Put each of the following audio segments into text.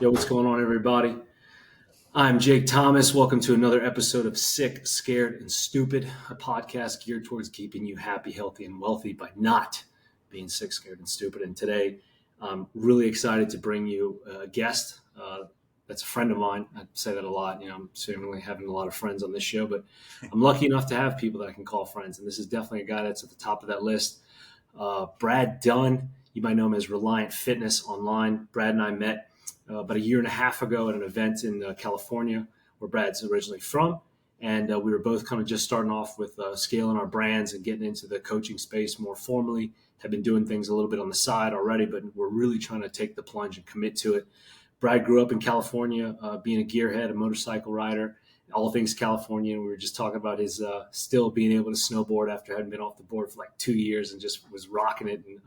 Yo, what's going on, everybody? I'm Jake Thomas. Welcome to another episode of Sick, Scared, and Stupid, a podcast geared towards keeping you happy, healthy, and wealthy by not being sick, scared, and stupid. And today, I'm really excited to bring you a guest that's a friend of mine. I say that a lot. I'm certainly having a lot of friends on this show, but I'm lucky enough to have people that I can call friends. And this is definitely a guy that's at the top of that list. Brad Dunn. You might know him as Reliant Fitness online. Brad and I met about a year and a half ago at an event in California where Brad's originally from. And we were both kind of just starting off with scaling our brands and getting into the coaching space more formally. Have been doing things a little bit on the side already, but we're really trying to take the plunge and commit to it. Brad grew up in California, being a gearhead, a motorcycle rider, all things California. And we were just talking about his still being able to snowboard after having been off the board for like 2 years and just was rocking it in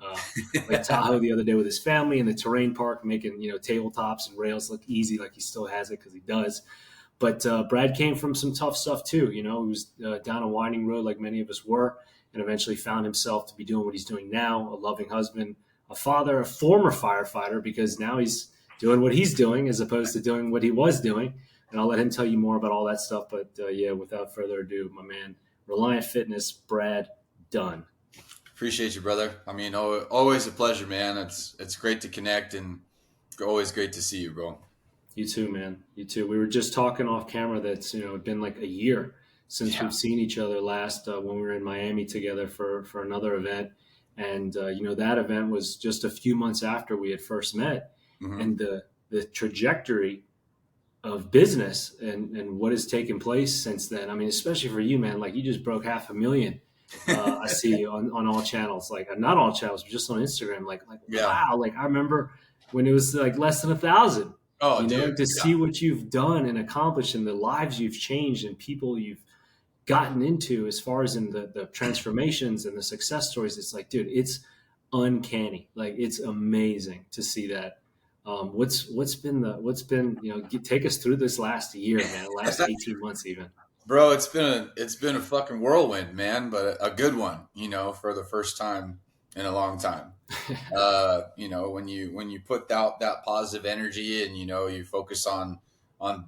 like Tahoe the other day with his family in the terrain park, making, tabletops and rails look easy like he still has it because he does. But Brad came from some tough stuff too. He was down a winding road like many of us were, and eventually found himself to be doing what he's doing now, a loving husband, a father, a former firefighter, because now he's doing what he's doing as opposed to doing what he was doing. And I'll let him tell you more about all that stuff. But without further ado, my man, Reliant Fitness, Brad Dunn. Appreciate you, brother. I mean, always a pleasure, man. It's great to connect and always great to see you, bro. You too, man. You too. We were just talking off camera that's, been like a year since we've seen each other last when we were in Miami together for another event. And, that event was just a few months after we had first met. Mm-hmm. And the trajectory of business and what has taken place since then. I mean, especially for you, man, like you just broke 500,000. I see on all channels, like not all channels, but just on Instagram. Wow. Like I remember when it was like less than 1,000. Oh, dude, to see what you've done and accomplished and the lives you've changed and people you've gotten into as far as in the transformations and the success stories. It's like, dude, it's uncanny. Like it's amazing to see that. What's been take us through this last year, man, last 18 months even. Bro, it's been a fucking whirlwind, man, but a good one, for the first time in a long time. When you put out that positive energy and, you focus on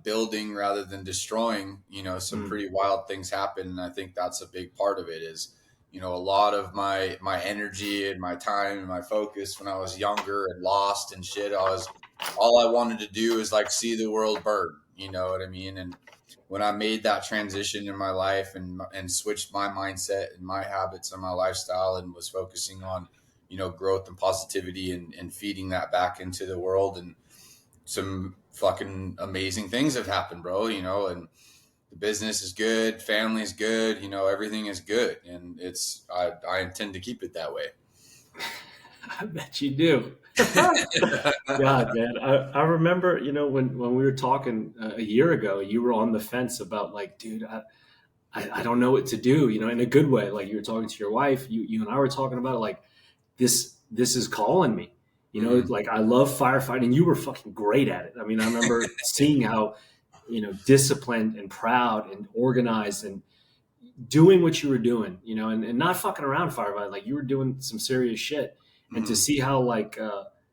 building rather than destroying, some pretty wild things happen. And I think that's a big part of it is, a lot of my energy and my time and my focus when I was younger and lost and shit, all I wanted to do is like see the world burn, you know what I mean? And when I made that transition in my life and switched my mindset and my habits and my lifestyle and was focusing on, growth and positivity and feeding that back into the world, and some fucking amazing things have happened, bro, and the business is good, family is good, everything is good. And I intend to keep it that way. I bet you do. God, man. I remember, when we were talking a year ago, you were on the fence about like, dude, I don't know what to do, in a good way. Like you were talking to your wife, you and I were talking about it, like this is calling me, mm-hmm. Like I love firefighting. You were fucking great at it. I mean, I remember seeing how, disciplined and proud and organized and doing what you were doing, and not fucking around firefighting. Like you were doing some serious shit. Mm-hmm. And to see how like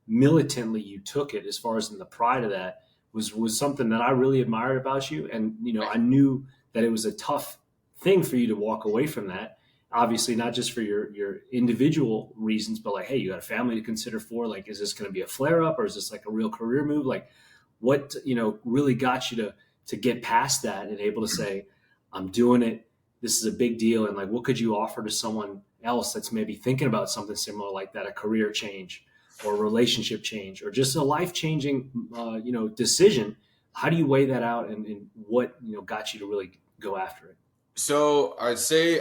militantly you took it as far as in the pride of that was something that I really admired about you. And, I knew that it was a tough thing for you to walk away from that. Obviously, not just for your individual reasons, but like, hey, you got a family to consider for, like, is this going to be a flare up or is this like a real career move? Like what, really got you to get past that and able to say, I'm doing it. This is a big deal. And like, what could you offer to someone else that's maybe thinking about something similar like that, a career change or a relationship change or just a life-changing, decision? How do you weigh that out and what, got you to really go after it? So I'd say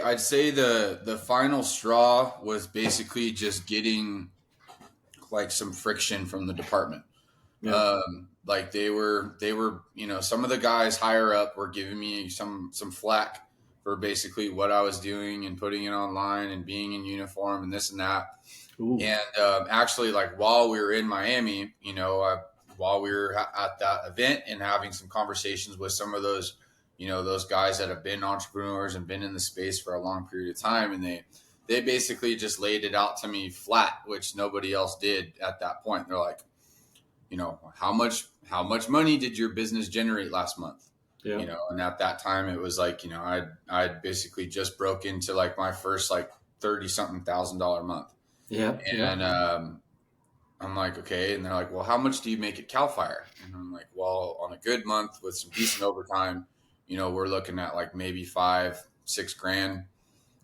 the final straw was basically just getting like some friction from the department. Yeah. Like they were, some of the guys higher up were giving me some flack for basically what I was doing and putting it online and being in uniform and this and that. Ooh. And actually, like while we were in Miami, while we were at that event and having some conversations with some of those, those guys that have been entrepreneurs and been in the space for a long period of time, and they basically just laid it out to me flat, which nobody else did at that point. They're like, how much money did your business generate last month? Yeah. And at that time it was like, I'd basically just broke into like my first like 30 something $1,000 a month. Yeah. And I'm like, okay. And they're like, well, how much do you make at Cal Fire? And I'm like, well, on a good month with some decent overtime, we're looking at like maybe 5-6 grand.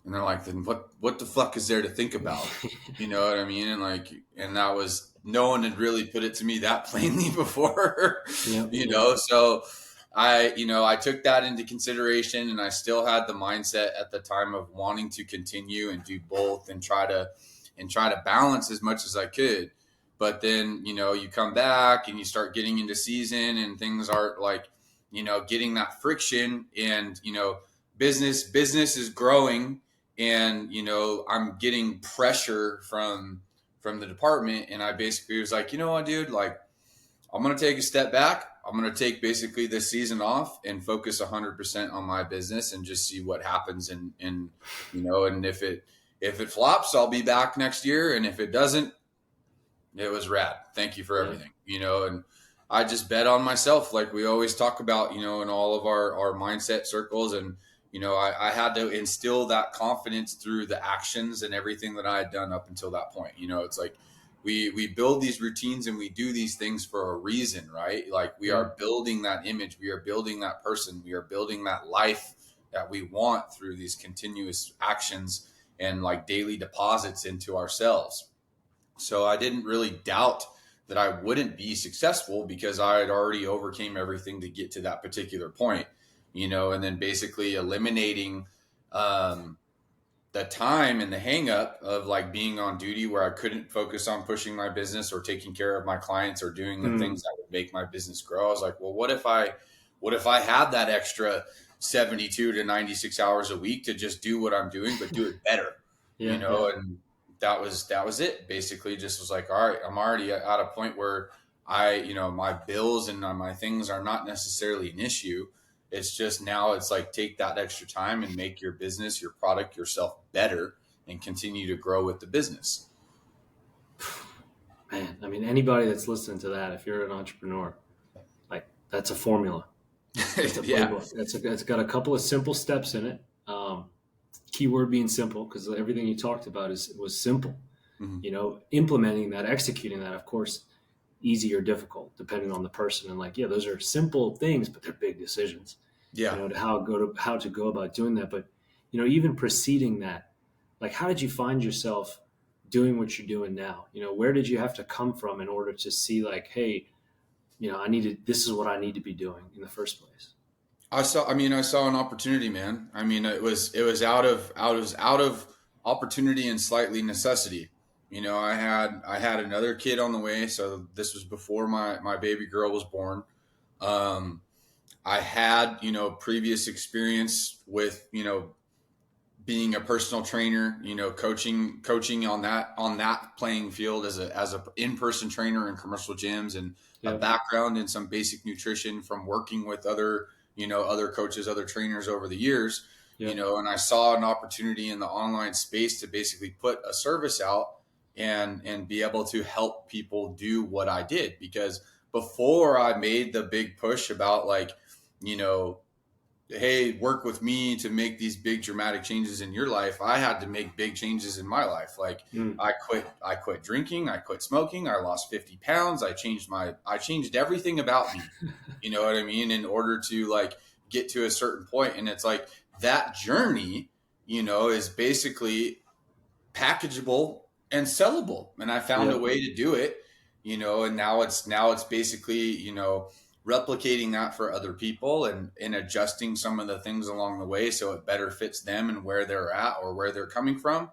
And they're like, then what the fuck is there to think about? You know what I mean? And like, and that was, no one had really put it to me that plainly before, So I took that into consideration, and I still had the mindset at the time of wanting to continue and do both and try to balance as much as I could. But then, you come back and you start getting into season and things are like, getting that friction, and, business is growing, and, I'm getting pressure from the department. And I basically was like, you know what, dude, like, I'm going to take a step back. I'm going to take basically this season off and focus 100% on my business and just see what happens. And if it flops, I'll be back next year. And if it doesn't, it was rad. Thank you for everything, and I just bet on myself. Like we always talk about, in all of our mindset circles. And, I had to instill that confidence through the actions and everything that I had done up until that point. It's like, we build these routines and we do these things for a reason, right? Like we are building that image. We are building that person. We are building that life that we want through these continuous actions and like daily deposits into ourselves. So I didn't really doubt that I wouldn't be successful because I had already overcame everything to get to that particular point, and then basically eliminating the time and the hang up of like being on duty where I couldn't focus on pushing my business or taking care of my clients or doing the things that would make my business grow. I was like, well, what if I had that extra 72 to 96 hours a week to just do what I'm doing, but do it better, and that was it. Basically just was like, all right, I'm already at a point where my bills and my things are not necessarily an issue. It's just now it's like, take that extra time and make your business, your product, yourself better and continue to grow with the business. Man, I mean, anybody that's listening to that, if you're an entrepreneur, like that's a formula. It's a playbook. It's got a couple of simple steps in it. Keyword being simple, because everything you talked about was simple. Mm-hmm. Implementing that, executing that, of course, easy or difficult depending on the person. And like, those are simple things, but they're big decisions. To how to go about doing that. But even preceding that, like, how did you find yourself doing what you're doing now? Where did you have to come from in order to see like, hey, this is what I need to be doing in the first place? I saw an opportunity, man. I mean, it was out of opportunity and slightly necessity. I had another kid on the way. So this was before my baby girl was born. I had, previous experience with, being a personal trainer, coaching on that playing field as a in-person trainer in commercial gyms, and a background in some basic nutrition from working with other coaches, other trainers over the years, and I saw an opportunity in the online space to basically put a service out and be able to help people do what I did. Because before I made the big push about like, hey, work with me to make these big dramatic changes in your life, I had to make big changes in my life. Like I quit drinking, I quit smoking, I lost 50 pounds. I changed everything about me, you know what I mean? In order to like get to a certain point. And it's like that journey, is basically packageable and sellable. And I found a way to do it, and now it's basically, replicating that for other people and adjusting some of the things along the way so it better fits them and where they're at or where they're coming from.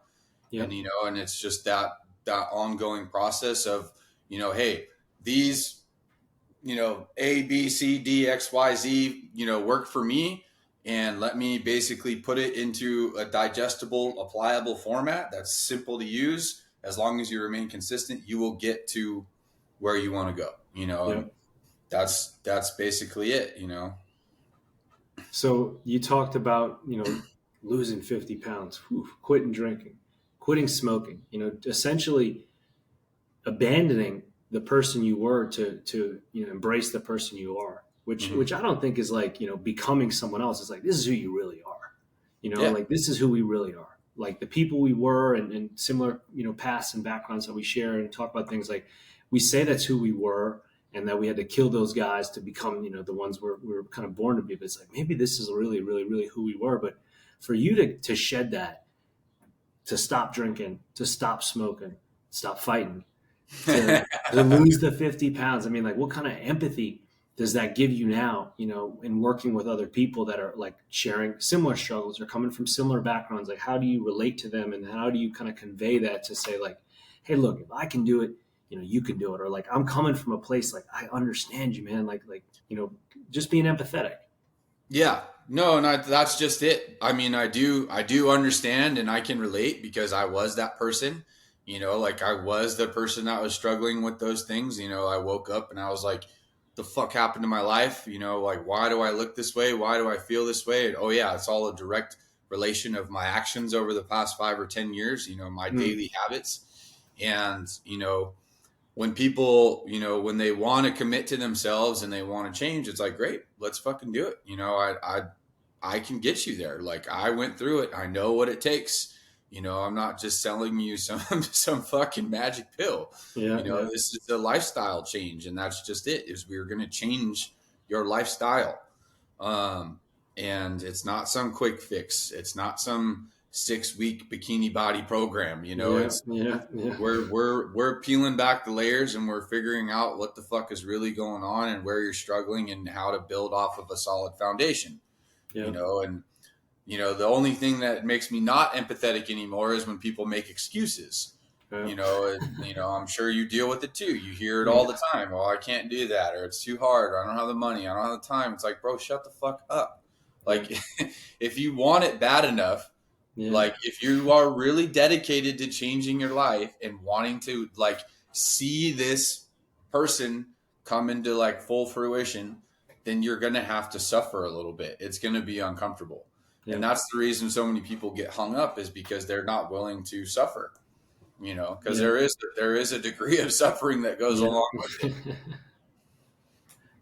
And, and it's just that ongoing process of, hey, these, A, B, C, D, X, Y, Z, work for me, and let me basically put it into a digestible, applicable format that's simple to use. As long as you remain consistent, you will get to where you want to go, and that's basically it, So you talked about, losing 50 pounds, quitting drinking, quitting smoking, essentially abandoning the person you were to embrace the person you are, which I don't think is like, becoming someone else. It's like, this is who you really are, Yeah. like this is who we really are. Like the people we were and similar, pasts and backgrounds that we share and talk about things like we say that's who we were and that we had to kill those guys to become, the ones we were kind of born to be. But it's like, maybe this is really, really, really who we were. But for you to shed that, to stop drinking, to stop smoking, stop fighting, to lose the 50 pounds. I mean, like, what kind of empathy does that give you now, in working with other people that are like sharing similar struggles or coming from similar backgrounds? Like, how do you relate to them and how do you kind of convey that to say like, hey, look, if I can do it, you can do it. Or like, I'm coming from a place like, I understand you, man. Like, just being empathetic. Yeah, no, and that's just it. I mean, I do understand and I can relate because I was that person, like I was the person that was struggling with those things. I woke up and I was like, the fuck happened to my life? Like, why do I look this way? Why do I feel this way? And, oh yeah, it's all a direct relation of my actions over the past 5 or 10 years, my daily habits. And, when people, when they want to commit to themselves and they want to change, it's like, great, let's fucking do it. I can get you there. Like I went through it. I know what it takes. I'm not just selling you some fucking magic pill. Yeah, This is a lifestyle change. And that's just it, is we're going to change your lifestyle. And it's not some quick fix. It's not some 6-week bikini body program. We're peeling back the layers and we're figuring out what the fuck is really going on and where you're struggling and how to build off of a solid foundation. And the only thing that makes me not empathetic anymore is when people make excuses. I'm sure you deal with it too. You hear it all the time. Well, I can't do that, or it's too hard, or I don't have the money, I don't have the time. It's like, bro, shut the fuck up. Like, if you want it bad enough, like if you are really dedicated to changing your life and wanting to like see this person come into like full fruition, then you're going to have to suffer a little bit. It's going to be uncomfortable. Yeah. And that's the reason so many people get hung up, is because they're not willing to suffer, because there is a degree of suffering that goes along with it.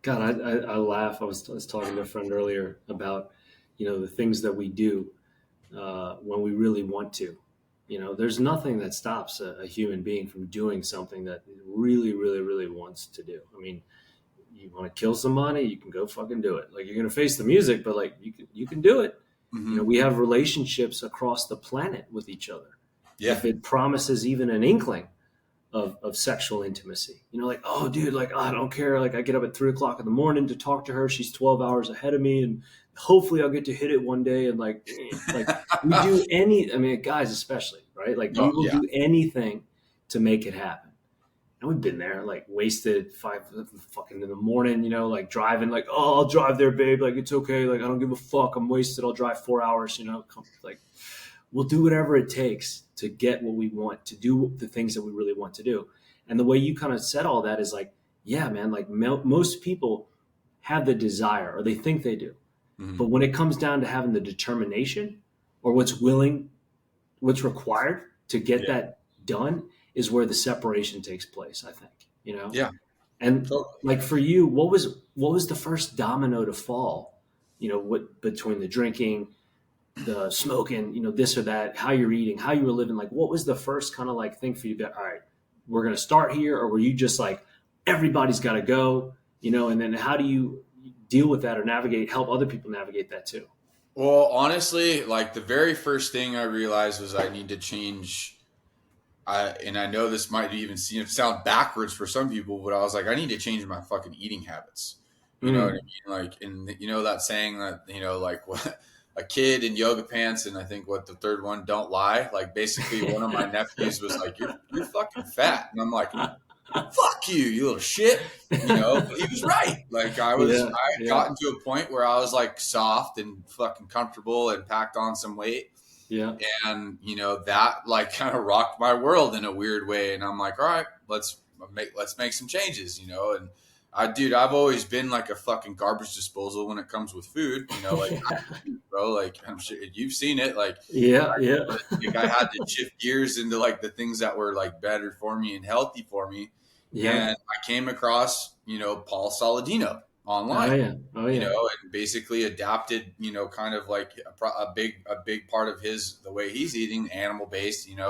God, I laugh. I was talking to a friend earlier about, the things that we do when we really want to. There's nothing that stops a human being from doing something that really, really, really wants to do. I mean, you want to kill somebody, you can go fucking do it. Like, you're going to face the music, but like you can do it. Mm-hmm. We have relationships across the planet with each other. Yeah. If it promises even an inkling of sexual intimacy, like, oh dude, like, I don't care. Like, I get up at 3:00 in the morning to talk to her. She's 12 hours ahead of me. And hopefully I'll get to hit it one day. And like we do guys especially, right? Like we will do anything to make it happen. And we've been there, like wasted 5 fucking in the morning, like driving, like, oh, I'll drive there, babe. Like, it's okay. Like, I don't give a fuck. I'm wasted. I'll drive 4 hours, like we'll do whatever it takes to get what we want, to do the things that we really want to do. And the way you kind of said all that is like, yeah, man, like most people have the desire, or they think they do. Mm-hmm. But when it comes down to having the determination or what's required to get that done, is where the separation takes place, I think, Yeah. And like for you, what was the first domino to fall, between the drinking, the smoking, this or that, how you're eating, how you were living? Like, what was the first kind of like thing for you that, all right, we're going to start here? Or were you just like, everybody's got to go, and then how do you deal with that or help other people navigate that too? Well, honestly, like the very first thing I realized was I need to change. And I know this might even sound backwards for some people, but I was like, I need to change my fucking eating habits. You know what I mean? Like, and that saying that, like what a kid in yoga pants, and I think what the third one, don't lie. Like, basically one of my nephews was like, you're fucking fat. And I'm like, fuck you little shit. But he was right. Like I had gotten to a point where I was like soft and fucking comfortable and packed on some weight. Yeah. And, that like kind of rocked my world in a weird way. And I'm like, all right, let's make some changes, and I've always been like a fucking garbage disposal when it comes with food, like, bro, like I'm sure you've seen it. Like, I had to shift gears into like the things that were like better for me and healthy for me. Yeah. And I came across, Paul Saladino Oh online, yeah. Oh yeah. and basically adapted, kind of like a big part of the way he's eating, animal based, a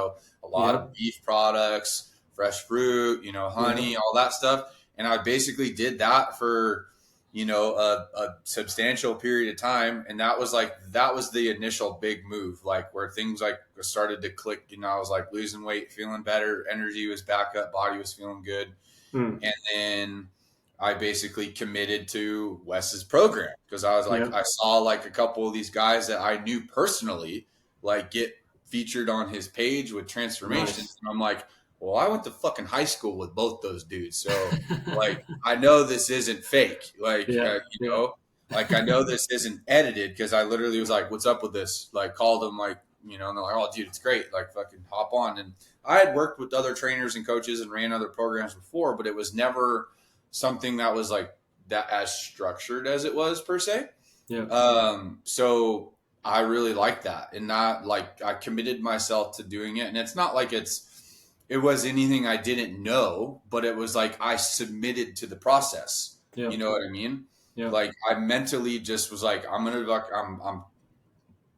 lot Yeah. of beef products, fresh fruit, Yeah. honey, all that stuff. And I basically did that for, a substantial period of time. And that was the initial big move, like where things like started to click. I was like losing weight, feeling better, energy was back up, body was feeling good. Mm. And then I basically committed to Wes's program because I was like, Yeah. I saw like a couple of these guys that I knew personally, like get featured on his page with transformations. Nice. And I'm like, well, I went to fucking high school with both those dudes. So like, I know this isn't fake. Like, Yeah. Yeah. like I know this isn't edited because I literally was like, what's up with this? Like called them like, and they're like, oh dude, it's great. Like fucking hop on. And I had worked with other trainers and coaches and ran other programs before, but it was never something that was like that as structured as it was per se. Yeah. So I really liked that, and not like I committed myself to doing it. And it's not like it was anything I didn't know, but it was like I submitted to the process. Yeah. You know what I mean? Yeah. Like I mentally just was like, I'm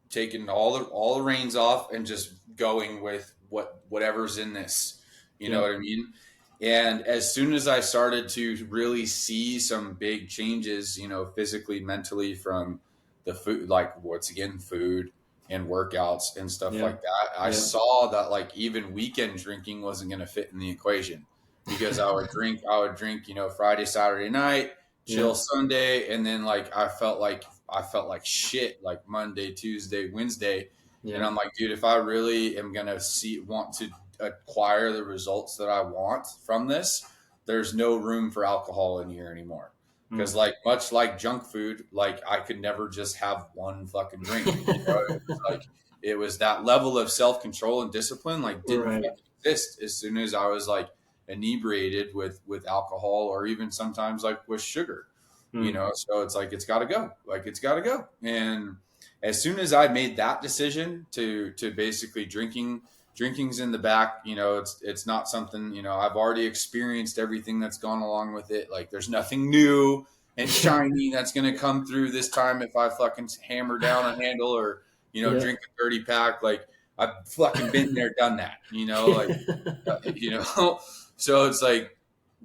taking all the reins off and just going with whatever's in this. You know what I mean? And as soon as I started to really see some big changes, physically, mentally from the food, like once again, food and workouts and stuff like that, I saw that like even weekend drinking wasn't going to fit in the equation because I would drink, Friday, Saturday night, chill Sunday. And then like, I felt like shit, like Monday, Tuesday, Wednesday. And I'm like, dude, if I really am going to want to acquire the results that I want from this, there's no room for alcohol in here anymore. Because like much like junk food, like I could never just have one fucking drink. It was that level of self-control and discipline like didn't exist as soon as I was like inebriated with alcohol or even sometimes like with sugar. So it's like it's got to go. And as soon as I made that decision to basically drinking's in the back, it's not something, I've already experienced everything that's gone along with it. Like there's nothing new and shiny that's going to come through this time if I fucking hammer down a handle or, drink a 30 pack. Like I've fucking been there, done that, so it's like,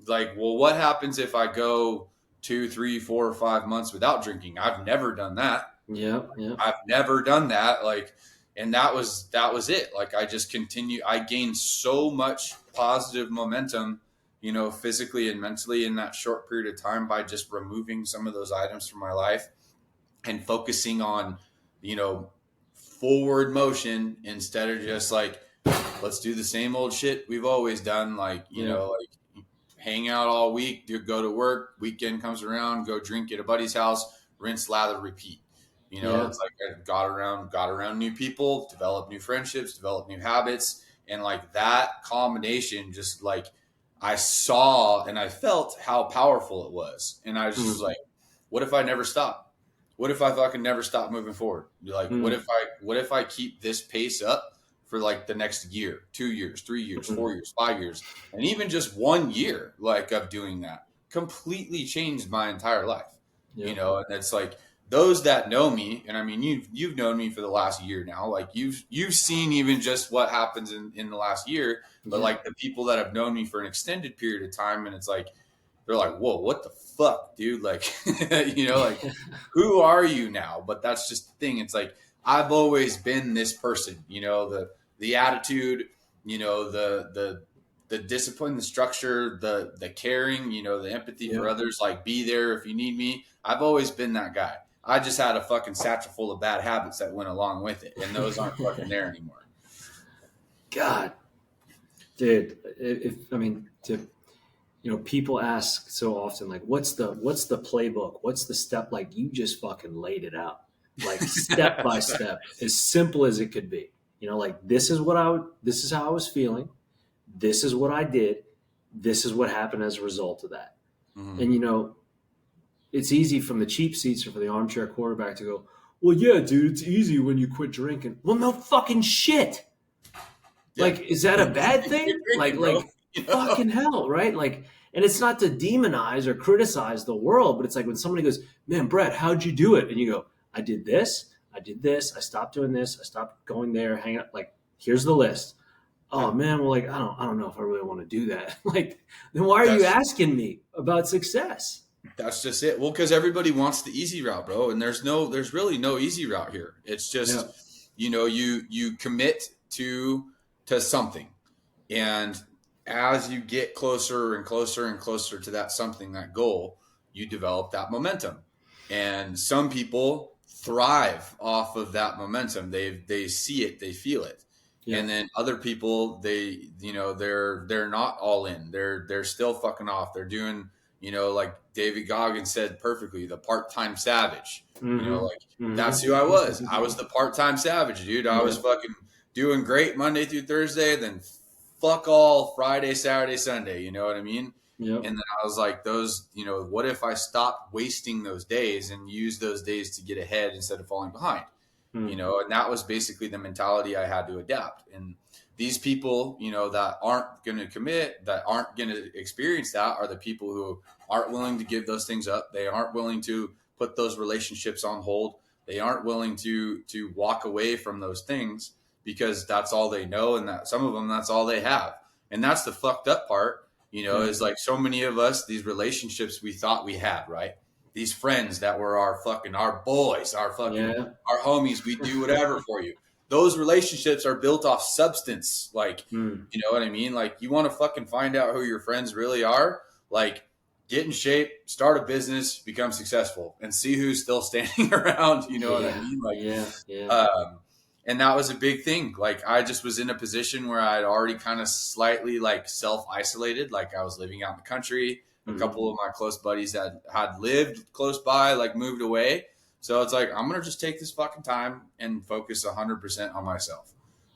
well, what happens if I go 2, 3, 4, or 5 months without drinking? I've never done that. I've never done that. Like, and that was it. Like I just I gained so much positive momentum, physically and mentally in that short period of time by just removing some of those items from my life and focusing on, forward motion instead of just like, let's do the same old shit we've always done. Like, like hang out all week, go to work, weekend comes around, go drink at a buddy's house, rinse, lather, repeat. It's like I got around new people, develop new friendships, develop new habits. And like that combination, just like I saw and I felt how powerful it was. And I was just like, what if I never stop? What if I fucking never stop moving forward? Like, what if I keep this pace up for like the next year, 2 years, 3 years, 4 years, 5 years, and even just 1 year, like of doing that completely changed my entire life, and it's like, those that know me, and I mean, you've known me for the last year now, like you've seen even just what happens in the last year, but like the people that have known me for an extended period of time, and it's like, they're like, whoa, what the fuck, dude? Like, like, who are you now? But that's just the thing. It's like, I've always been this person, the attitude, the discipline, the structure, the caring, the empathy for others, like be there if you need me. I've always been that guy. I just had a fucking satchel full of bad habits that went along with it. And those aren't fucking there anymore. God, dude, people ask so often, like, what's the playbook? What's the step? Like, you just fucking laid it out, like step by step, as simple as it could be. Like, this is how I was feeling. This is what I did. This is what happened as a result of that. Mm-hmm. And, it's easy from the cheap seats or for the armchair quarterback to go, well, yeah, dude, it's easy when you quit drinking. Well, no fucking shit. Yeah. Like, is that a bad thing? Like, You know? fucking hell, right? Like, and it's not to demonize or criticize the world, but it's like when somebody goes, man, Brett, how'd you do it? And you go, I did this, I stopped doing this, I stopped going there, hanging out. Like, here's the list. Oh Yeah. man, well, like, I don't know if I really want to do that. Like, then why are you That's asking me about success? that's just it. Well, because everybody wants the easy route, bro, and there's really no easy route here. It's Yeah. just, you commit to something, and as you get closer and closer and closer to that something, that goal, you develop that momentum. And some people thrive off of that momentum. They see it, they feel it. Yeah. And then other people, they're not all in. They're still fucking off. They're doing, like David Goggins said perfectly, the part-time savage. That's who I was. I was the part-time savage, dude. I was fucking doing great Monday through Thursday, then fuck all Friday, Saturday, Sunday. You know what I mean? Yep. And then I was like, what if I stopped wasting those days and use those days to get ahead instead of falling behind? And that was basically the mentality I had to adapt. And these people, that aren't going to commit, that aren't going to experience that, are the people who aren't willing to give those things up. They aren't willing to put those relationships on hold. They aren't willing to walk away from those things because that's all they know. And that some of them, that's all they have. And that's the fucked up part, is like so many of us, these relationships we thought we had, right? These friends that were our boys, our homies, we do whatever for you. Those relationships are built off substance. Like, you know what I mean? Like, you want to fucking find out who your friends really are? Like, get in shape, start a business, become successful, and see who's still standing around. You know what I mean? Like, and that was a big thing. Like, I just was in a position where I'd already kind of slightly like self-isolated. Like, I was living out in the country. A couple of my close buddies had lived close by, like moved away. So it's like, I'm going to just take this fucking time and focus 100% on myself,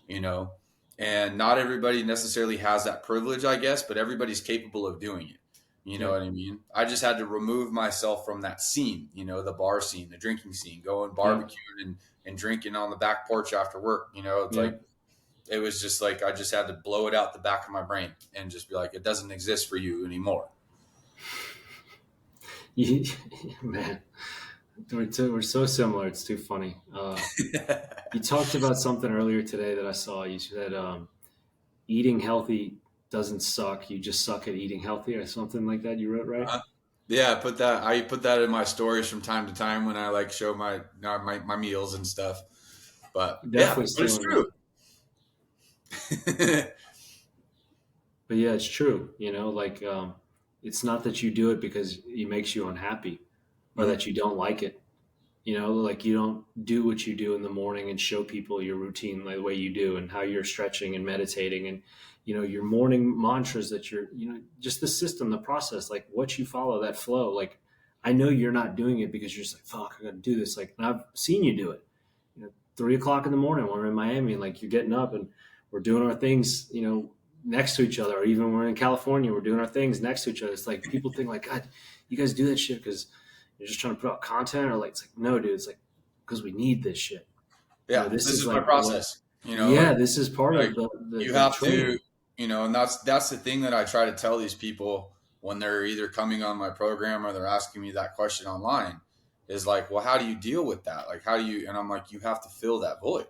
and not everybody necessarily has that privilege, I guess, but everybody's capable of doing it. You know what I mean? I just had to remove myself from that scene, the bar scene, the drinking scene, going barbecuing and drinking on the back porch after work. It's like, it was just like, I just had to blow it out the back of my brain and just be like, it doesn't exist for you anymore. Man, we're so similar. It's too funny. You talked about something earlier today that I saw. You said eating healthy doesn't suck. You just suck at eating healthy, or something like that. You wrote, right? Yeah, I put that in my stories from time to time when I like show my meals and stuff. But definitely, but it's true. But yeah, it's true. Like it's not that you do it because it makes you unhappy or that you don't like it. Like you don't do what you do in the morning and show people your routine like the way you do and how you're stretching and meditating and, your morning mantras that you're, just the system, the process, like what you follow, that flow. Like, I know you're not doing it because you're just like, fuck, I got to do this. Like, and I've seen you do it, 3:00 in the morning when we're in Miami, and like you're getting up and we're doing our things, next to each other, or even when we're in California, we're doing our things next to each other. It's like people think like, God, you guys do that shit because you're just trying to put out content, or like, it's like, no, dude, it's like, because we need this shit. Yeah. This is like my process, this is part of the you have to, and that's the thing that I try to tell these people when they're either coming on my program or they're asking me that question online is like, well, how do you deal with that? Like, how do you, and I'm like, you have to fill that void.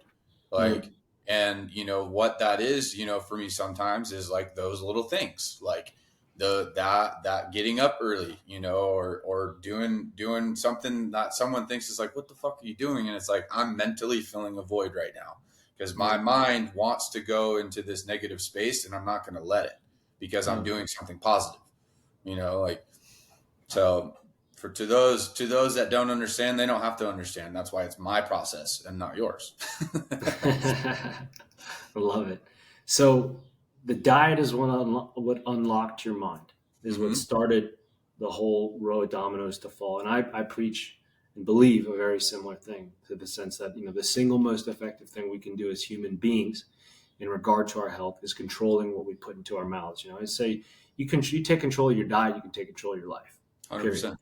Like, and what that is, for me sometimes is like those little things, like that getting up early, or doing something that someone thinks is like, what the fuck are you doing? And it's like, I'm mentally filling a void right now because my mind wants to go into this negative space and I'm not going to let it because I'm doing something positive, like, so to those that don't understand, they don't have to understand. That's why it's my process and not yours. I love it. So the diet is what unlocked your mind, is what started the whole row of dominoes to fall. And I preach and believe a very similar thing, to the sense that, the single most effective thing we can do as human beings in regard to our health is controlling what we put into our mouths. I say you take control of your diet, you can take control of your life. 100%.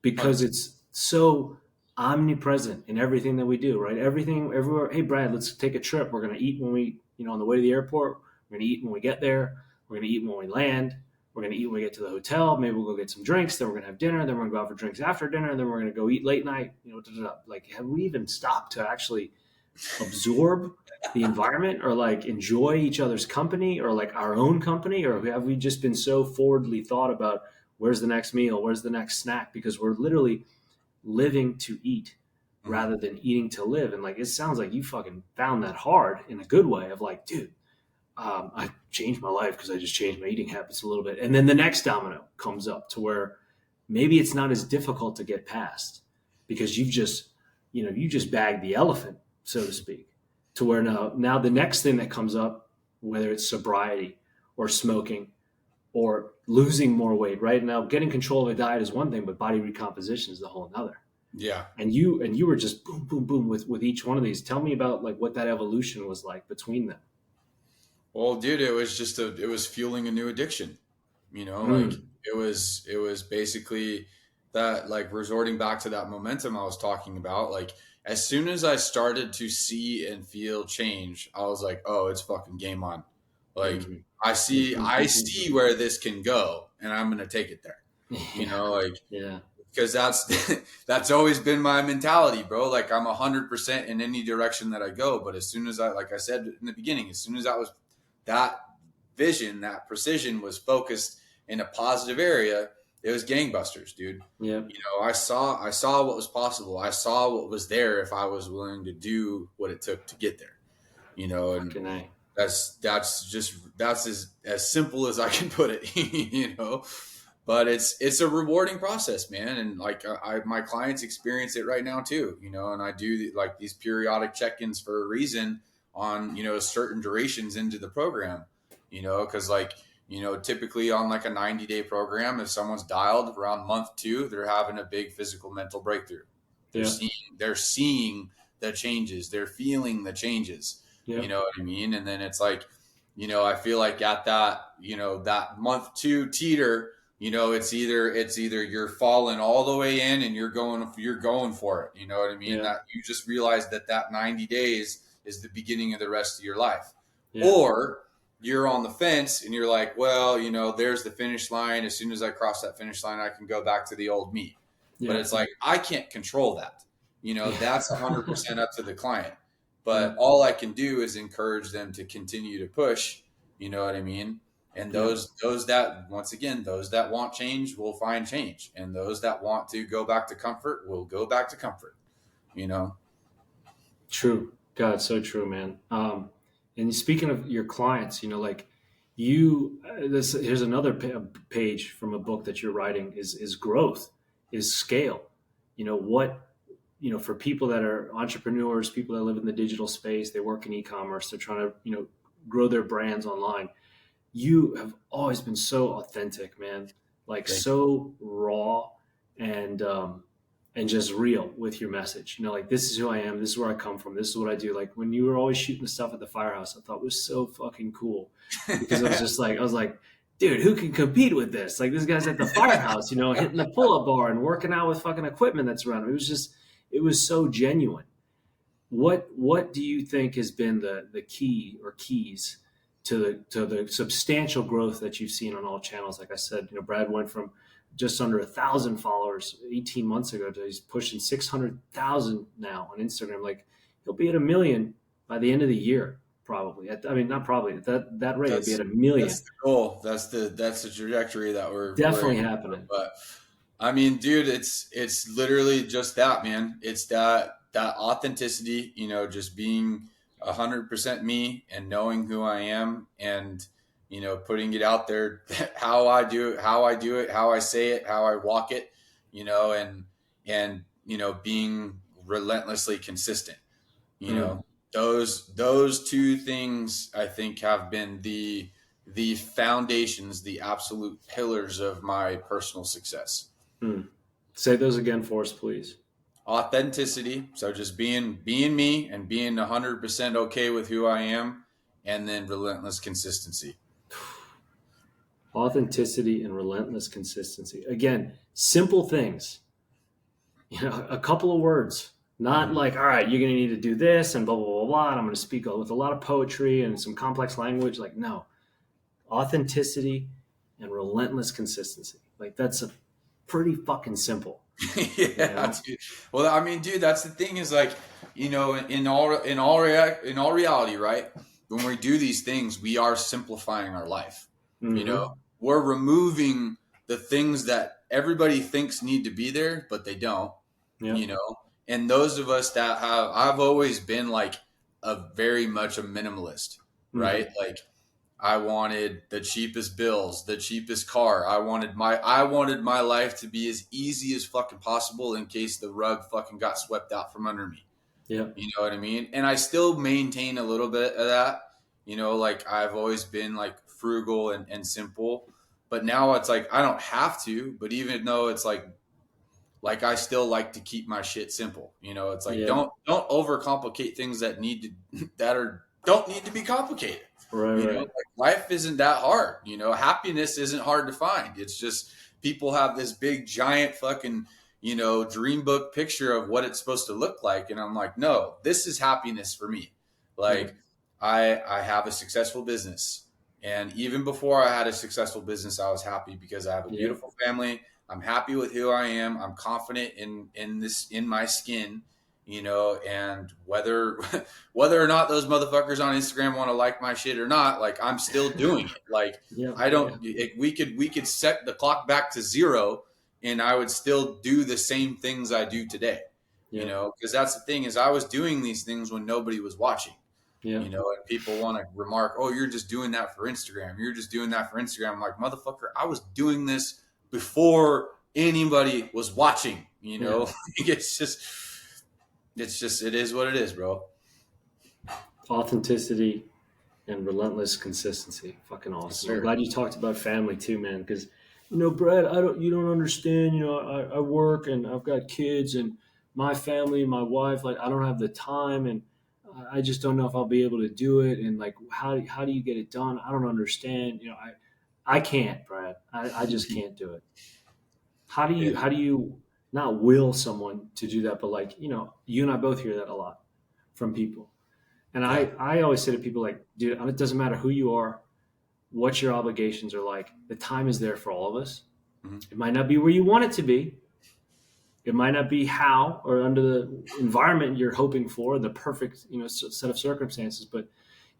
Because it's so omnipresent in everything that we do, right? Everything, everywhere. Hey, Brad, let's take a trip. We're going to eat when we, on the way to the airport. We're going to eat when we get there. We're going to eat when we land. We're going to eat when we get to the hotel. Maybe we'll go get some drinks. Then we're going to have dinner. Then we're going to go out for drinks after dinner. Then we're going to go eat late night. Like, have we even stopped to actually absorb the environment or like enjoy each other's company or like our own company? Or have we just been so forwardly thought about where's the next meal? Where's the next snack? Because we're literally living to eat rather than eating to live. And like, it sounds like you fucking found that hard in a good way of like, dude, I changed my life because I just changed my eating habits a little bit. And then the next domino comes up to where maybe it's not as difficult to get past because you just bagged the elephant, so to speak, to where now the next thing that comes up, whether it's sobriety or smoking or losing more weight, right? Now getting control of a diet is one thing, but body recomposition is the whole another. Yeah. And you were just boom, boom, boom with each one of these. Tell me about like what that evolution was like between them. Well, dude, it was fueling a new addiction, like it was basically that, like, resorting back to that momentum I was talking about. Like, as soon as I started to see and feel change, I was like, oh, it's fucking game on. Like, I see where this can go and I'm going to take it there, Yeah. Because that's always been my mentality, bro. Like, I'm 100% in any direction that I go. But as soon as like I said in the beginning, as soon as that vision, that precision was focused in a positive area, it was gangbusters, dude. Yeah. I saw what was possible. I saw what was there if I was willing to do what it took to get there, and that's as simple as I can put it, but it's a rewarding process, man. And like my clients experience it right now too, and I do like these periodic check-ins for a reason on, certain durations into the program, because like, typically on like a 90-day program, if someone's dialed around month 2, they're having a big physical mental breakthrough. They're seeing the changes. They're feeling the changes. Yeah. You know what I mean? And then it's like, I feel like at that, that month 2 teeter, it's either you're falling all the way in and you're going for it. You know what I mean? Yeah. That you just realize that 90 days is the beginning of the rest of your life. Yeah. Or you're on the fence and you're like, well, there's the finish line. As soon as I cross that finish line, I can go back to the old me. Yeah. But it's like, I can't control that. That's 100% up to the client. But all I can do is encourage them to continue to push. You know what I mean? And those that want change will find change. And those that want to go back to comfort will go back to comfort, True. God, so true, man. And speaking of your clients, like here's another page from a book that you're writing is growth, is scale. For people that are entrepreneurs, people that live in the digital space, they work in e-commerce, they're trying to, grow their brands online. You have always been so authentic, man, like so raw and just real with your message. Like, this is who I am. This is where I come from. This is what I do. Like, when you were always shooting the stuff at the firehouse, I thought it was so fucking cool because I was like, dude, who can compete with this? Like, this guy's at the firehouse, hitting the pull-up bar and working out with fucking equipment that's around him. It was so genuine. What do you think has been the key or keys to the substantial growth that you've seen on all channels? Like I said, Brad went from just under 1,000 followers 18 months ago to he's pushing 600,000 now on Instagram. Like, he'll be at 1 million by the end of the year, probably. Not probably. That rate will be at 1 million. That's the goal. That's the trajectory that we're definitely happening. But I mean, dude, it's literally just that, man. It's that authenticity, just being 100% me and knowing who I am and, putting it out there, how I do it, how I say it, how I walk it, and being relentlessly consistent, those two things I think have been the foundations, the absolute pillars of my personal success. Say those again for us, please. Authenticity. So just being me and being 100% okay with who I am, and then relentless consistency. Authenticity and relentless consistency. Again, simple things, a couple of words, not like, all right, you're going to need to do this and blah, blah, blah, blah. And I'm going to speak with a lot of poetry and some complex language. Like, no, authenticity and relentless consistency. Like that's a pretty fucking simple. Yeah, dude. Well, I mean, dude, that's the thing is like, in all reality, right? When we do these things, we are simplifying our life. Mm-hmm. We're removing the things that everybody thinks need to be there, but they don't. Yeah. You know, and those of us that I've always been like very much a minimalist, right? Mm-hmm. Like I wanted the cheapest bills, the cheapest car. I wanted my life to be as easy as fucking possible in case the rug fucking got swept out from under me. Yeah. You know what I mean? And I still maintain a little bit of that. Like I've always been like frugal and simple. But now it's like I don't have to, but even though it's like I still like to keep my shit simple. It's like Yeah. don't overcomplicate things that need to don't need to be complicated. Right. Right. Like life isn't that hard. Happiness isn't hard to find. It's just people have this big giant fucking dream book picture of what it's supposed to look like, and I'm like, no, this is happiness for me. Like I have a successful business, and even before I had a successful business, I was happy because I have a beautiful family. I'm happy with who I am. I'm confident in my skin, and whether whether or not those motherfuckers on Instagram want to like my shit or not, like I'm still doing it. Like I don't. We could set the clock back to zero, and I would still do the same things I do today. Because that's the thing is I was doing these things when nobody was watching. And people want to remark, "Oh, you're just doing that for Instagram. You're just doing that for Instagram." I'm like, motherfucker, I was doing this before anybody was watching. It's just it is what it is, bro. Authenticity and relentless consistency. Fucking awesome. Yes, I'm glad you talked about family too, man. Because Brad, you don't understand. I work and I've got kids and my family, my wife. Like I don't have the time, and I just don't know if I'll be able to do it. And like, how do you get it done? I don't understand. I can't, Brad. I just can't do it. How do you not will someone to do that? But like, you and I both hear that a lot from people. And Yeah. I always say to people like, dude, it doesn't matter who you are, what your obligations are like. The time is there for all of us. Mm-hmm. It might not be where you want it to be. It might not be how or under the environment you're hoping for, the perfect, set of circumstances. But,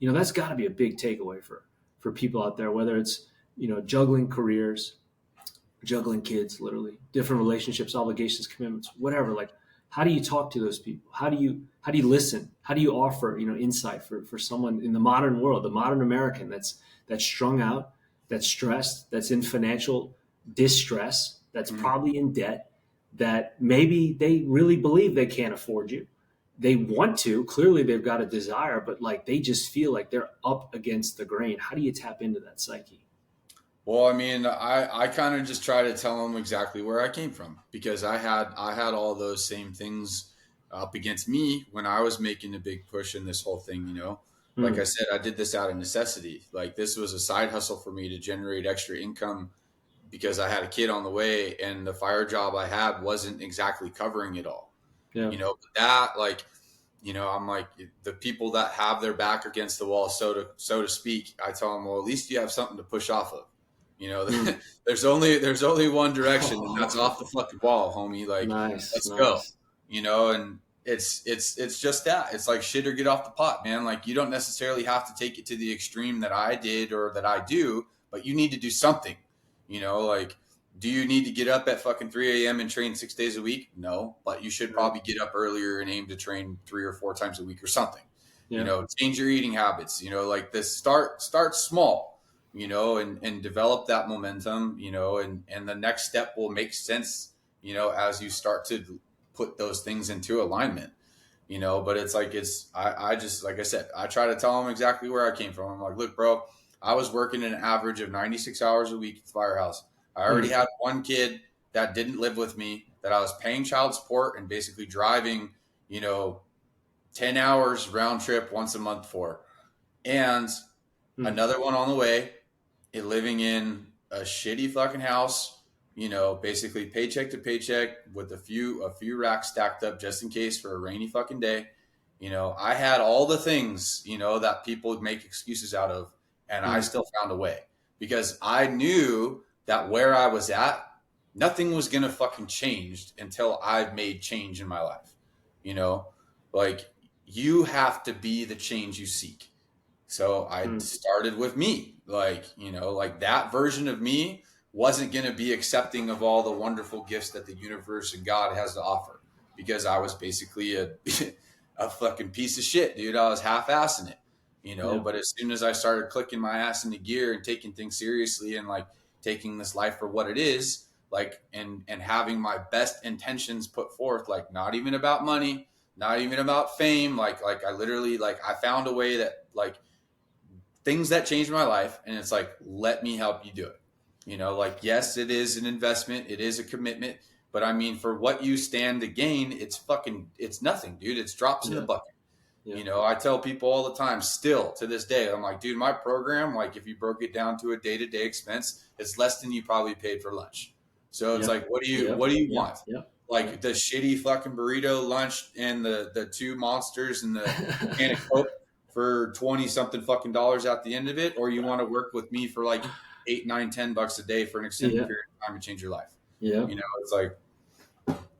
that's got to be a big takeaway for people out there, whether it's, juggling careers, juggling kids, literally different relationships, obligations, commitments, whatever. Like, how do you talk to those people? How do you listen? How do you offer, insight for someone in the modern world, the modern American that's strung out, that's stressed, that's in financial distress, that's probably in debt, that maybe they really believe they can't afford you. They want to, clearly they've got a desire, but like they just feel like they're up against the grain. How do you tap into that psyche? Well, I mean, I kind of just try to tell them exactly where I came from because I had all those same things up against me when I was making a big push in this whole thing. Like I said, I did this out of necessity. Like this was a side hustle for me to generate extra income because I had a kid on the way, and the fire job I had wasn't exactly covering it all. Yeah. But that like. I'm like the people that have their back against the wall, so to speak. I tell them, well, at least you have something to push off of. There's only one direction, and that's off the fucking wall, homie. Like, let's go. And it's just that. It's like shit or get off the pot, man. Like you don't necessarily have to take it to the extreme that I did or that I do, but you need to do something. Like, do you need to get up at fucking 3 a.m. and train 6 days a week? No, but you should probably get up earlier and aim to train 3 or 4 times a week or something. Change your eating habits. Like this. Start small. And develop that momentum, and the next step will make sense, as you start to put those things into alignment, but I just, like I said, I try to tell them exactly where I came from. I'm like, look, bro, I was working an average of 96 hours a week at the firehouse. I already had one kid that didn't live with me that I was paying child support and basically driving, 10 hours round trip once a month for, and another one on the way. Living in a shitty fucking house, basically paycheck to paycheck with a few racks stacked up just in case for a rainy fucking day. I had all the things, that people make excuses out of, and I still found a way. because I knew that where I was at, nothing was going to fucking change until I made change in my life. You know, like you have to be the change you seek. So I started with me, like, you know, like that version of me wasn't going to be accepting of all the wonderful gifts that the universe and God has to offer, because I was basically a fucking piece of shit, dude. I was half-assing it, you know, but as soon as I started clicking my ass into gear and taking things seriously and like taking this life for what it is, like, and having my best intentions put forth, like not even about money, not even about fame. Like I literally, like I found a way that like, things that changed my life, and it's like, let me help you do it. You know, like, yes, it is an investment, it is a commitment, but I mean, for what you stand to gain, it's nothing, dude. It's drops in the bucket. You know, I tell people all the time, still to this day, I'm like, dude, my program, like if you broke it down to a day-to-day expense, it's less than you probably paid for lunch. So it's like, what do you want? Like the shitty fucking burrito lunch and the two monsters and the can of Coke for 20 something fucking dollars at the end of it, or you want to work with me for like $8, $9, $10 a day for an extended period of time to change your life. You know, it's like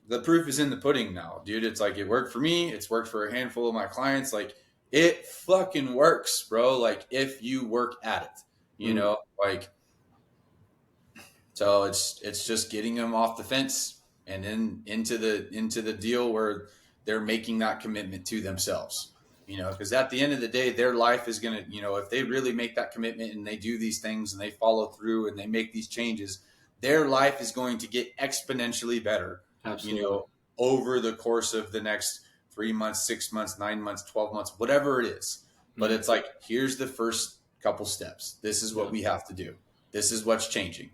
the proof is in the pudding now, dude. It's like, it worked for me. It's worked for a handful of my clients. Like it fucking works, bro. Like if you work at it, you know, like, so it's just getting them off the fence and then into the deal where they're making that commitment to themselves. You know, because at the end of the day, their life is going to, you know, if they really make that commitment and they do these things and they follow through and they make these changes, their life is going to get exponentially better. Absolutely. You know, over the course of the next 3 months, 6 months, 9 months, 12 months, whatever it is. But it's like, here's the first couple steps. This is what we have to do. This is what's changing.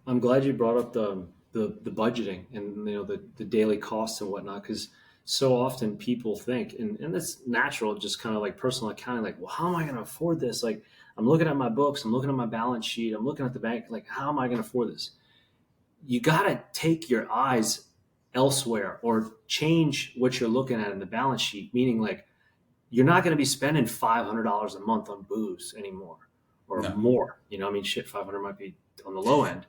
I'm glad you brought up the budgeting and, you know, the daily costs and whatnot, because so often people think, and that's natural, just kind of like personal accounting, like, well, how am I going to afford this? Like, I'm looking at my books, I'm looking at my balance sheet, I'm looking at the bank, like, how am I going to afford this? You got to take your eyes elsewhere or change what you're looking at in the balance sheet, meaning like, you're not going to be spending $500 a month on booze anymore or more. You know, I mean, shit, 500 might be on the low end,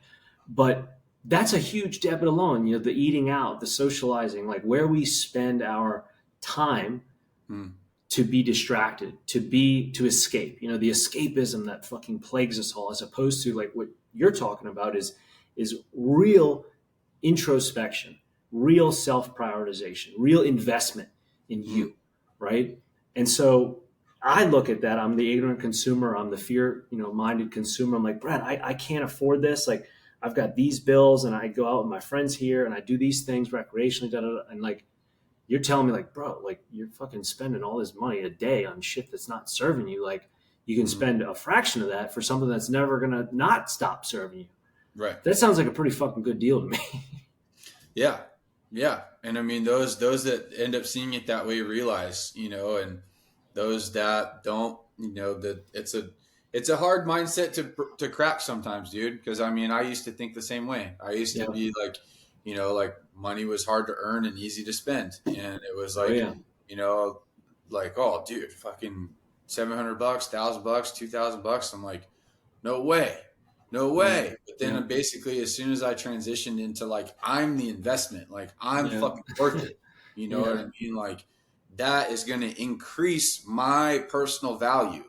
but that's a huge debit alone. You know, the eating out, the socializing, like where we spend our time to be distracted, to escape, you know, the escapism that fucking plagues us all, as opposed to like what you're talking about is real introspection, real self-prioritization, real investment in you. Right. And so I look at that. I'm the ignorant consumer. I'm the fear, you know, minded consumer. I'm like, Brad, I can't afford this. Like, I've got these bills and I go out with my friends here and I do these things recreationally, and like, you're telling me like, bro, like you're fucking spending all this money a day on shit that's not serving you. Like you can spend a fraction of that for something that's never going to not stop serving you. Right. That sounds like a pretty fucking good deal to me. Yeah. Yeah. And I mean, those that end up seeing it that way realize, you know, and those that don't, you know, that it's a hard mindset to crack sometimes, dude. Because I mean, I used to think the same way. I used to be like, you know, like money was hard to earn and easy to spend, and it was like, you know, like, oh, dude, fucking $700, $1,000, $2,000. I'm like, no way. But then basically, as soon as I transitioned into like, I'm the investment, like I'm fucking worth it. You know what I mean? Like that is going to increase my personal value.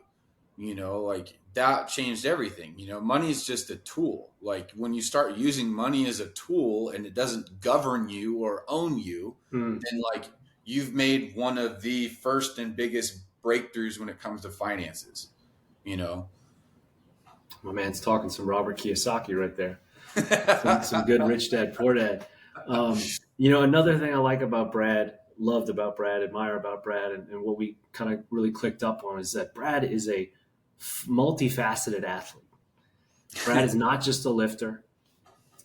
You know, like that changed everything. You know, money is just a tool. Like when you start using money as a tool and it doesn't govern you or own you, then like you've made one of the first and biggest breakthroughs when it comes to finances, you know. My man's talking some Robert Kiyosaki right there. Some good Rich Dad, Poor Dad. You know, another thing I like about Brad, loved about Brad, admire about Brad, and what we kind of really clicked up on is that Brad is a multifaceted athlete. Brad is not just a lifter.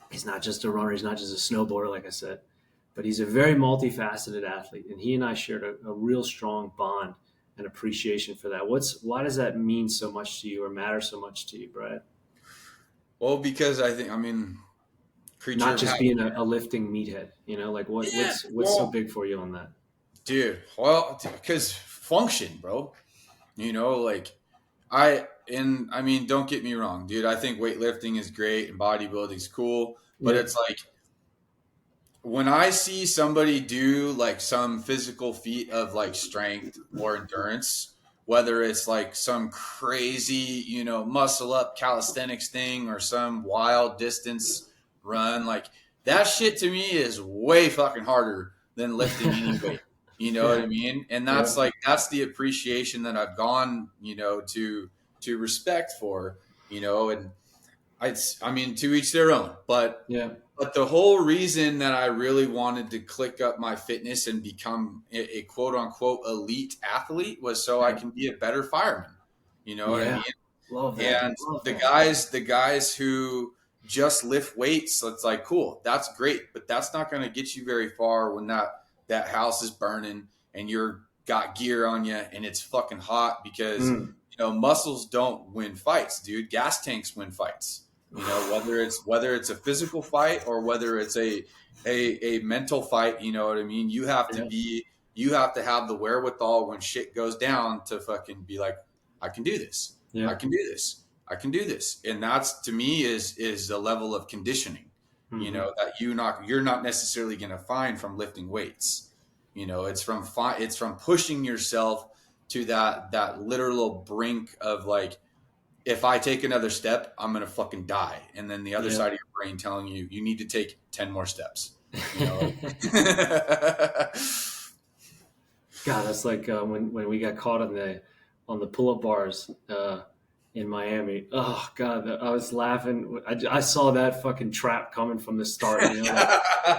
He's not just a runner. He's not just a snowboarder, like I said, but he's a very multifaceted athlete. And he and I shared a real strong bond and appreciation for that. Why does that mean so much to you or matter so much to you, Brad? Well, because I mean, not just being a lifting meathead, you know, like what's so big for you on that? Dude, well, because function, bro. You know, like I mean, don't get me wrong, dude. I think weightlifting is great and bodybuilding's cool, but Yeah. it's like when I see somebody do like some physical feat of like strength or endurance, whether it's like some crazy, muscle up calisthenics thing or some wild distance run, like that shit to me is way fucking harder than lifting any weight. You know what Yeah. I mean? And Yeah. that's the appreciation that I've gone, to respect for, and I mean, to each their own, Yeah. but the whole reason that I really wanted to click up my fitness and become a quote unquote elite athlete was so I Yeah. can be a better fireman. You know what I Yeah. mean? Love that. And Love the that. guys who just lift weights, it's like, cool, that's great, but that's not going to get you very far when that house is burning and you're got gear on you and it's fucking hot because Mm. muscles don't win fights, dude. Gas tanks win fights. Whether it's a physical fight or whether it's a mental fight, you know what I mean? Yeah. You have to have the wherewithal when shit goes down to fucking be like, I can do this. I Yeah. can do this. I can do this. And that's to me is a level of conditioning, Mm-hmm. that you're not necessarily going to find from lifting weights. It's from pushing yourself to that literal brink of like, if I take another step, I'm gonna fucking die. And then the other Yeah. side of your brain telling you need to take 10 more steps. God, that's like when we got caught on the pull up bars in Miami. Oh God, I was laughing. I saw that fucking trap coming from the start.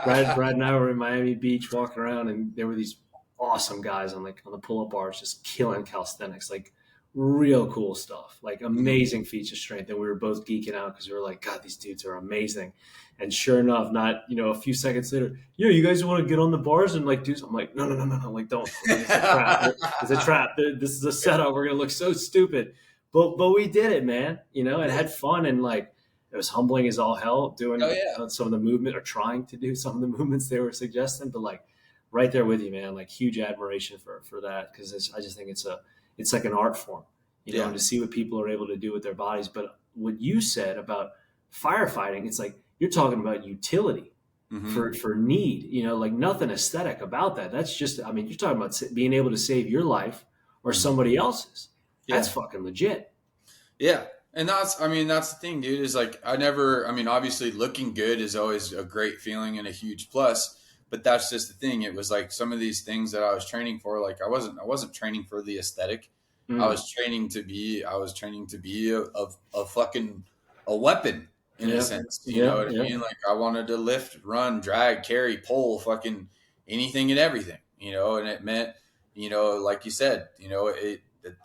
Like Brad and I were in Miami Beach walking around, and there were these awesome guys on the pull up bars just killing calisthenics, like real cool stuff, like amazing feats of strength. And we were both geeking out because we were like, God, these dudes are amazing. And sure enough, not a few seconds later, you guys want to get on the bars and like do something? I'm like, no, like don't. Like, it's a trap. It's a trap. This is a setup. We're gonna look so stupid, but we did it, man. And had fun, and like it was humbling as all hell doing Oh yeah. some of the movement, or trying to do some of the movements they were suggesting. But like right there with you, man. Like huge admiration for that, because I just think it's like an art form, Yeah. and to see what people are able to do with their bodies. But what you said about firefighting, it's like you're talking about utility for need, like nothing aesthetic about that. That's just, I mean, you're talking about being able to save your life or somebody else's. That's Yeah. fucking legit. Yeah. And that's the thing, dude, is like, obviously looking good is always a great feeling and a huge plus, but that's just the thing. It was like some of these things that I was training for, like I wasn't training for the aesthetic. I was training to be a fucking a weapon in a sense. You know what I mean? Like I wanted to lift, run, drag, carry, pull, fucking anything and everything, and it meant, like you said,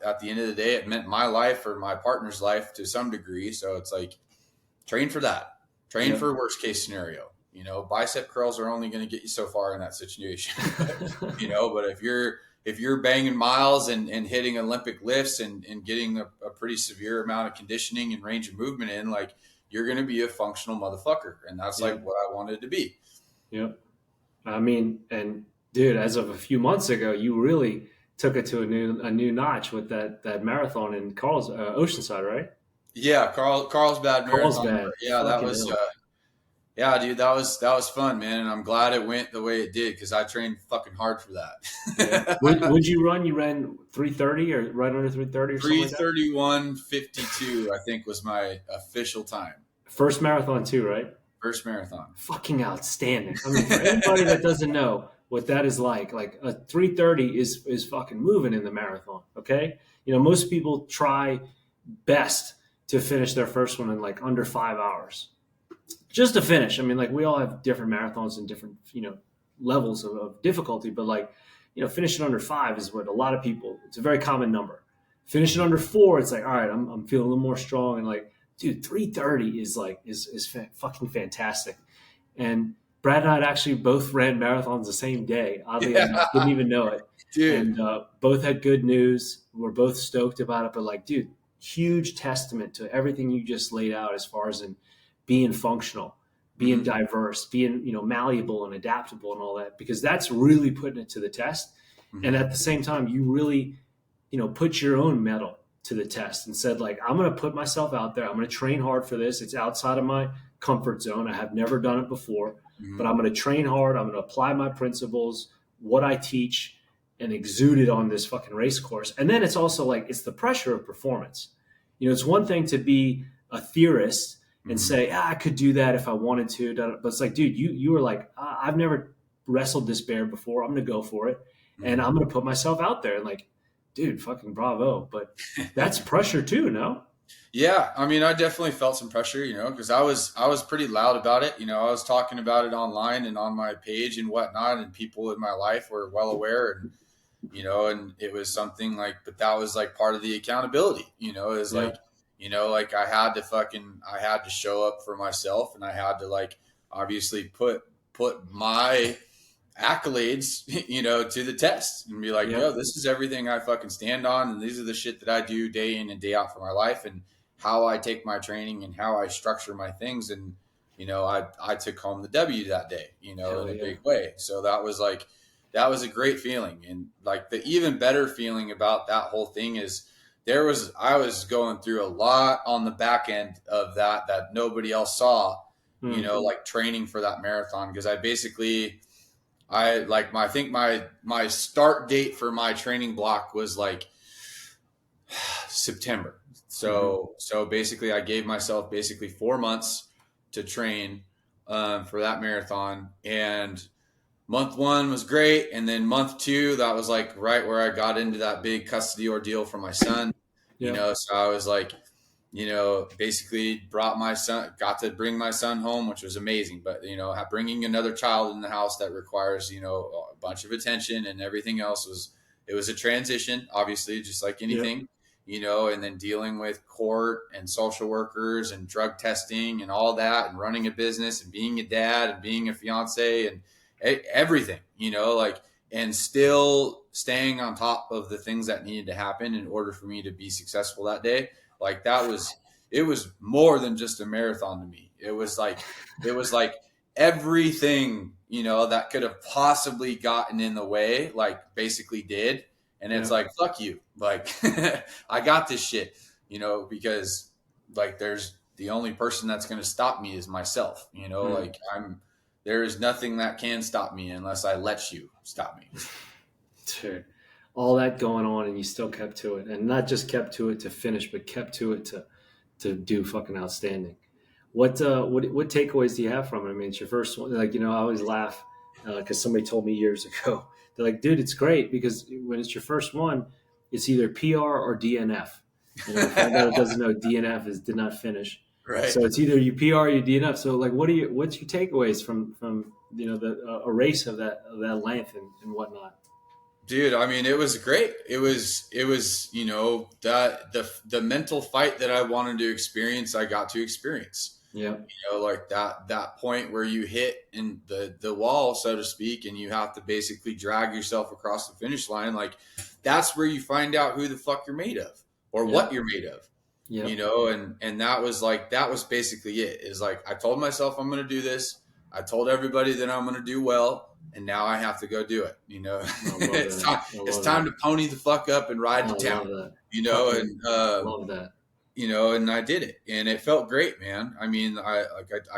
at the end of the day, it meant my life or my partner's life to some degree. So it's like, train for that, train for worst case scenario. Bicep curls are only going to get you so far in that situation. But if you're banging miles and hitting Olympic lifts and getting a pretty severe amount of conditioning and range of movement in, like you're going to be a functional motherfucker. And that's like what I wanted to be. Yep. I mean, and dude, as of a few months ago, you really took it to a new notch with that marathon in Oceanside, right? Yeah. Carlsbad Marathon. Carlsbad. Yeah. That was, yeah, dude, that was fun, man. And I'm glad it went the way it did, because I trained fucking hard for that. Would you run? You ran 3:30 or right under 3:30 or something like that? 3:31:52, I think, was my official time. First marathon too, right? First marathon. Fucking outstanding. I mean, for anybody that doesn't know what that is like a 3:30 is fucking moving in the marathon, okay? Most people try best to finish their first one in like under 5 hours. Just to finish. I mean, like we all have different marathons and different, levels of difficulty, but like, finishing under 5 is what a lot of people, it's a very common number. Finishing under 4, it's like, all right, I'm feeling a little more strong. And like, dude, 3:30 is like, is fucking fantastic. And Brad and I actually both ran marathons the same day. Oddly, I didn't even know it. Dude. And both had good news. We're both stoked about it, but like, dude, huge testament to everything you just laid out as far as in being functional, being diverse, being, malleable and adaptable and all that, because that's really putting it to the test. And at the same time, you really, put your own mettle to the test and said, like, I'm going to put myself out there. I'm going to train hard for this. It's outside of my comfort zone. I have never done it before, but I'm going to train hard. I'm going to apply my principles, what I teach, and exude it on this fucking race course. And then it's also like, it's the pressure of performance. You know, it's one thing to be a theorist and say, I could do that if I wanted to. But it's like, dude, you were like, I've never wrestled this bear before. I'm going to go for it. And I'm going to put myself out there. And like, dude, fucking bravo. But that's pressure too, no? Yeah. I mean, I definitely felt some pressure, you know, because I was pretty loud about it. You know, I was talking about it online and on my page and whatnot, and people in my life were well aware. And, you know, and it was something like, but that was like part of the accountability, you know, is like, you know, like I had to show up for myself, and I had to like obviously put my accolades, you know, to the test and be like, yo, this is everything I fucking stand on. And these are the shit that I do day in and day out for my life, and how I take my training and how I structure my things. And, you know, I took home the W that day, you know, in a big way. So that was a great feeling. And like the even better feeling about that whole thing is I was going through a lot on the back end of that nobody else saw, you know, like training for that marathon. Cause I think my start date for my training block was like September. So basically I gave myself basically 4 months to train for that marathon, and month 1 was great. And then month 2, that was like right where I got into that big custody ordeal for my son, you know? So I was like, you know, basically got to bring my son home, which was amazing. But, you know, bringing another child in the house that requires, you know, a bunch of attention and everything else it was a transition, obviously, just like anything, you know, and then dealing with court and social workers and drug testing and all that, and running a business and being a dad and being a fiance and everything, you know, like, and still staying on top of the things that needed to happen in order for me to be successful that day. Like it was more than just a marathon to me. It was like everything, you know, that could have possibly gotten in the way, like basically did. And it's like, fuck you. Like, I got this shit, you know, because like there's the only person that's going to stop me is myself, you know, like there is nothing that can stop me unless I let you stop me. Dude, all that going on, and you still kept to it, and not just kept to it to finish, but kept to it to do fucking outstanding. What takeaways do you have from it? I mean, it's your first one. Like, you know, I always laugh because somebody told me years ago, they're like, dude, it's great because when it's your first one, it's either PR or DNF. You know, for anybody that doesn't know, DNF is did not finish. Right. So it's either you PR or you DNF. So like, what's your takeaways from you know, a race of that length and whatnot? Dude, I mean, it was great. It was, you know, that the mental fight that I wanted to experience, I got to experience. Yeah. You know, like that point where you hit in the wall, so to speak, and you have to basically drag yourself across the finish line. Like, that's where you find out who the fuck you're made of or what you're made of. Yeah. You know, and that was basically it. Is like, I told myself I'm going to do this. I told everybody that I'm going to do well. And now I have to go do it. You know, it's time to pony the fuck up and ride to town, you know, and, love that, you know, and I did it and it felt great, man. I mean, I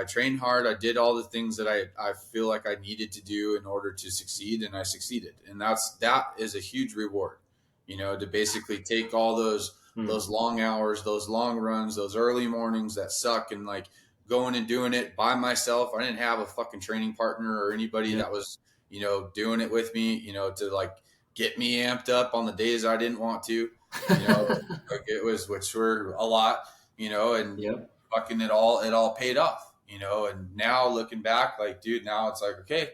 trained hard. I did all the things that I feel like I needed to do in order to succeed, and I succeeded. And that is a huge reward, you know, to basically take all those long hours, those long runs, those early mornings that suck, and like going and doing it by myself. I didn't have a fucking training partner or anybody that was, you know, doing it with me, you know, to like get me amped up on the days I didn't want to, you know, like which were a lot, you know, and fucking it all paid off, you know. And now looking back, like, dude, now it's like, okay,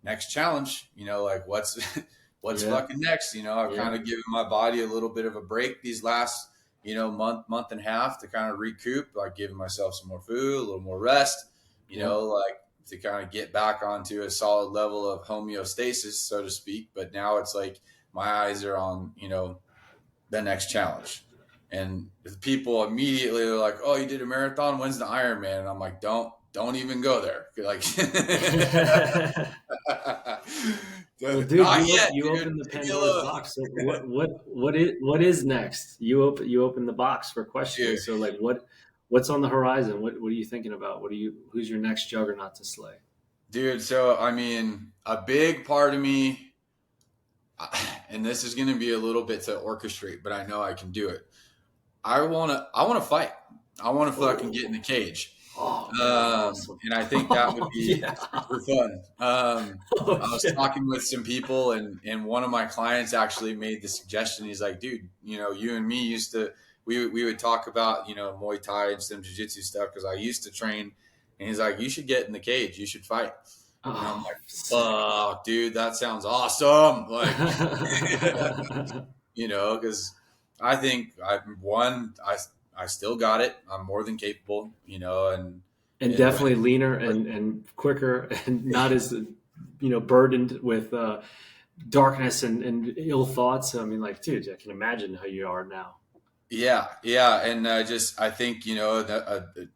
next challenge, you know, like what's fucking next, you know. I've kind of given my body a little bit of a break these last, you know, month and a half to kind of recoup, like giving myself some more food, a little more rest, you know, like to kind of get back onto a solid level of homeostasis, so to speak. But now it's like my eyes are on, you know, the next challenge. And the people immediately are like, oh, you did a marathon? When's the Ironman? And I'm like, don't even go there. Like, Well, dude, Not yet, you dude. opened the Leave me Pandora's alone. box. So what is next? You open the box for Dude, questions. So like what's on the horizon? What are you thinking about? Who's your next juggernaut to slay? dude, so I mean, a big part of me, and this is going to be a little bit to orchestrate, but I know I can do it. I want to fight. I want to fucking get in the cage. Oh man, awesome. And I think that would be Yeah. super fun. Oh I was shit. talking with some people, and one of my clients actually made the suggestion. He's like, dude, you and me used to, we would talk about, Muay Thai and some jiu-jitsu stuff because I used to train. And he's like, you should get in the cage. You should fight. And I'm Oh, like, sick. fuck, dude, that sounds awesome. Like, because I think I still got it. I'm more than capable, And and definitely leaner and quicker and not as burdened with darkness and ill thoughts. I mean, like, dude, I can imagine how you are now. yeah, and I think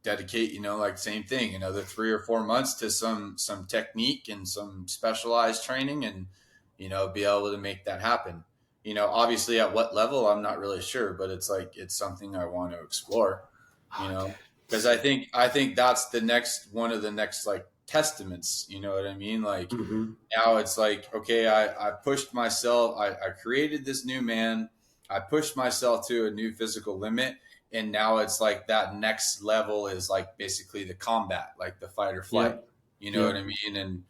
dedicate like same thing, the 3 or 4 months to some technique and some specialized training, and be able to make that happen. Obviously at what level I'm not really sure, but it's something I want to explore. You Oh, know, because dude. I think that's the next one of the next like testaments. You know what I mean? Like Mm-hmm. now it's like, okay, I pushed myself. I created this new man. I pushed myself to a new physical limit. And now it's like that next level is like basically the combat, like the fight or flight. Yep. You know what Yep. I mean? And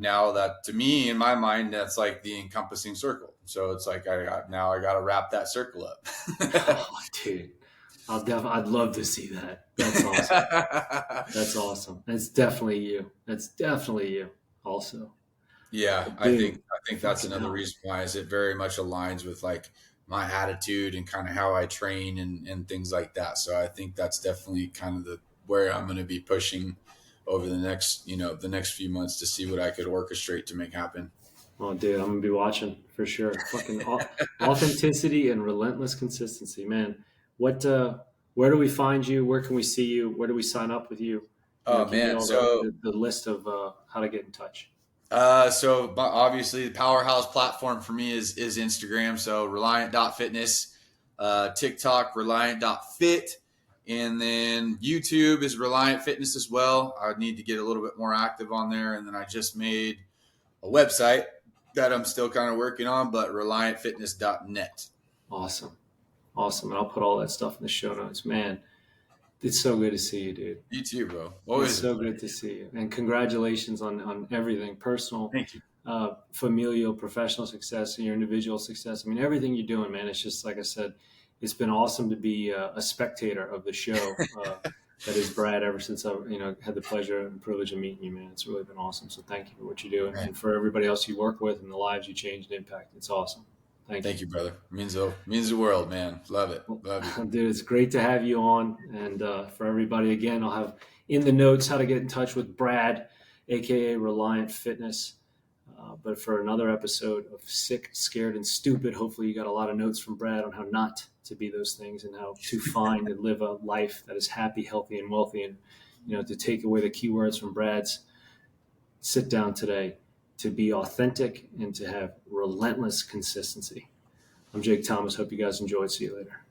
now that to me, in my mind, that's like the encompassing circle. So it's like I got to wrap that circle up. Oh, dude. I'd love to see that. That's awesome. That's awesome. That's definitely you. That's definitely you also. Yeah, Dude, I think that's fucking another hell. reason why is it very much aligns with like my attitude and kind of how I train and things like that. So I think that's definitely kind of the where I'm going to be pushing over the next few months to see what I could orchestrate to make happen. Oh, dude, I'm gonna be watching for sure. Fucking authenticity and relentless consistency, man. What? Where do we find you? Where can we see you? Where do we sign up with you? Oh Give me man, all so the list of how to get in touch. Obviously the powerhouse platform for me is Instagram. So reliant.fitness, TikTok reliant.fit, and then YouTube is Reliant Fitness as well. I need to get a little bit more active on there, and then I just made a website that I'm still kind of working on, but reliantfitness.net. Awesome, awesome. And I'll put all that stuff in the show notes, man. It's so good to see you, dude. You too, bro. It's Always a so pleasure. good to see you. And congratulations on everything, personal, Thank you. familial, professional success, and your individual success. I mean, everything you're doing, man. It's just like I said, it's been awesome to be a spectator of the show. That is Brad. Ever since I, had the pleasure and privilege of meeting you, man, it's really been awesome. So thank you for what you do, Man, and for everybody else you work with and the lives you change and impact. It's awesome. Thank you. thank you, brother. Means the world, man. Love it. Well, Love you. dude, it's great to have you on. And for everybody, again, I'll have in the notes how to get in touch with Brad, aka Reliant Fitness. But for another episode of Sick, Scared, and Stupid, hopefully you got a lot of notes from Brad on how not to be those things and how to find and live a life that is happy, healthy, and wealthy. And, to take away the keywords from Brad's sit down today, to be authentic and to have relentless consistency. I'm Jake Thomas. Hope you guys enjoyed. See you later.